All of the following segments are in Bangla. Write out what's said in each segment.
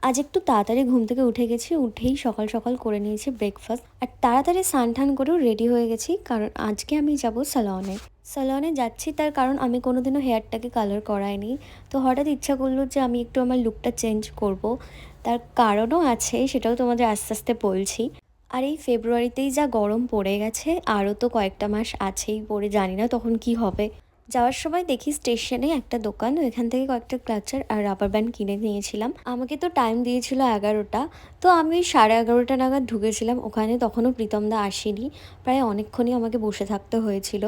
আজ একটু তাড়াতাড়ি ঘুম থেকে উঠে গেছি, উঠেই সকাল সকাল করে নিয়েছি ব্রেকফাস্ট আর তাড়াতাড়ি স্নান টান করেও রেডি হয়ে গেছি, কারণ আজকে আমি যাব স্যালনে। স্যালনে যাচ্ছি তার কারণ আমি কোনোদিনও হেয়ারটাকে কালার করাইনি। তো হঠাৎ ইচ্ছা করলো যে আমি একটু আমার লুকটা চেঞ্জ করব। তার কারণও আছে, সেটাও তোমাদের আস্তে আস্তে বলছি। আর এই ফেব্রুয়ারিতেই যা গরম পড়ে গেছে, আরও তো কয়েকটা মাস আছেই পড়ে, জানি না তখন কি হবে। যাওয়ার সময় দেখি স্টেশনে একটা দোকান, ওইখান থেকে কয়েকটা ক্লাচার আর রাবার ব্যান্ড কিনে নিয়েছিলাম। আমাকে তো টাইম দিয়েছিল 11টা, তো আমি ওই 11:30 নাগাদ ঢুকেছিলাম ওখানে, তখনও প্রীতমদা আসেনি। প্রায় অনেকক্ষণই আমাকে বসে থাকতে হয়েছিল।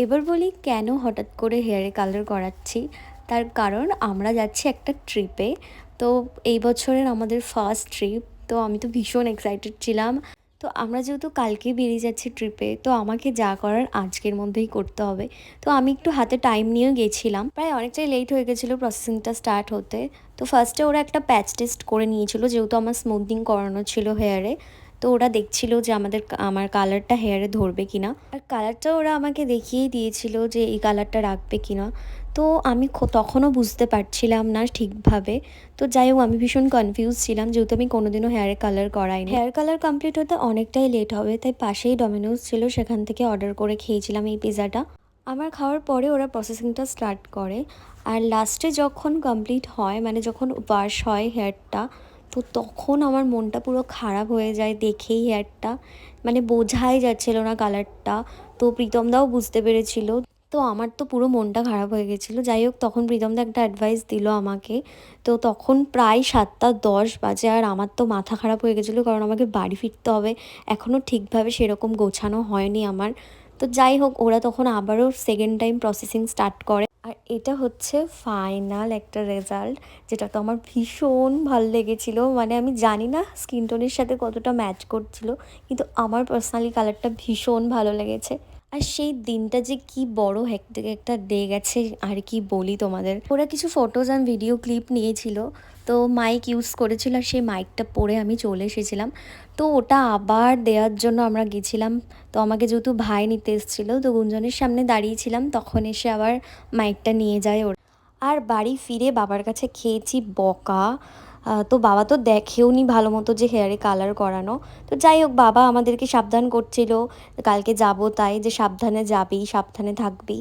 এবার বলি কেন হঠাৎ করে হেয়ারে কালার করাচ্ছি। তার কারণ আমরা যাচ্ছি একটা ট্রিপে। তো এই বছরের আমাদের ফার্স্ট ট্রিপ। তো আমি তো ভীষণ এক্সাইটেড ছিলাম। তো আমরা যেহেতু কালকে বেরিয়ে যাচ্ছি ট্রিপে, তো আমাকে যা করার আজকের মধ্যেই করতে হবে। তো আমি একটু হাতে টাইম নিয়েও গেছিলাম, প্রায় অনেকটাই লেট হয়ে গেছিলো প্রসেসিংটা স্টার্ট হতে। তো ফার্স্টে ওরা একটা প্যাচ টেস্ট করে নিয়েছিল, যেহেতু আমার স্মুথনিং করানো ছিল হেয়ারে। তো ওরা দেখছিল যে আমার কালারটা হেয়ারে ধরবে কিনা, আর কালারটা ওরা আমাকে দেখিয়েই দিয়েছিল যে এই কালারটা রাখবে কিনা। তো আমি তখনও বুঝতে পারছিলাম না ঠিকভাবে। তো যাই হোক, আমি ভীষণ কনফিউজ ছিলাম, যেহেতু আমি কোনোদিনও হেয়ারে কালার করাইনি। হেয়ার কালার কমপ্লিট হতে অনেকটাই লেট হবে, তাই পাশেই ডমিনোজ ছিল, সেখান থেকে অর্ডার করে খেয়েছিলাম এই পিৎজাটা। আমার খাওয়ার পরে ওরা প্রসেসিংটা স্টার্ট করে। আর লাস্টে যখন কমপ্লিট হয়, মানে যখন ওয়াশ হয় হেয়ারটা, তো তখন আমার মনটা পুরো খারাপ হয়ে যায় দেখেই হেয়ারটা। মানে বোঝাই যাচ্ছিল না কালারটা। তো প্রীতমদাও বুঝতে পেরেছিল। তো আমার তো পুরো মনটা খারাপ হয়ে গেছিলো। যাই হোক, তখন প্রীতমদা একটা অ্যাডভাইস দিল আমাকে। তো তখন প্রায় 7টা 10 বাজে, আর আমার তো মাথা খারাপ হয়ে গেছিলো, কারণ আমাকে বাড়ি ফিরতে হবে। এখনও ঠিকভাবে সেরকম গোছানো হয়নি আমার। তো যাই হোক, ওরা তখন আবারও সেকেন্ড টাইম প্রসেসিং স্টার্ট করে। আর এটা হচ্ছে ফাইনাল একটা রেজাল্ট, যেটা তো আমার ভীষণ ভালো লেগেছিলো। মানে আমি জানি না স্কিন টোনের সাথে কতটা ম্যাচ করছিল, কিন্তু আমার পার্সোনালি কালারটা ভীষণ ভালো লেগেছে। আর সেই দিনটা যে কি বড় হেক্টিক একটা ডে গেছে, আর কি বলি তোমাদের। ওরা কিছু ফটোজ আর ভিডিও ক্লিপ নিয়েছিল, তো মাইক ইউজ করেছিল, আর সেই মাইকটা পরে আমি চলে এসেছিলাম। তো ওটা আবার দেওয়ার জন্য আমরা গেছিলাম। তো আমাকে যেহেতু ভাই নিতে এসেছিলো, তো গুঞ্জনের সামনে দাঁড়িয়েছিলাম, তখন এসে আবার মাইকটা নিয়ে যায় ওরা। আর বাড়ি ফিরে বাবার কাছে খেয়েছি বকা। তো বাবা তো দেখেও নি ভালো মতো যে হেয়ারে কালার করানো। তো যাই হোক, বাবা আমাদেরকে সাবধান করছিল কালকে যাব, তাই যে সাবধানে যাবি, সাবধানে থাকবি।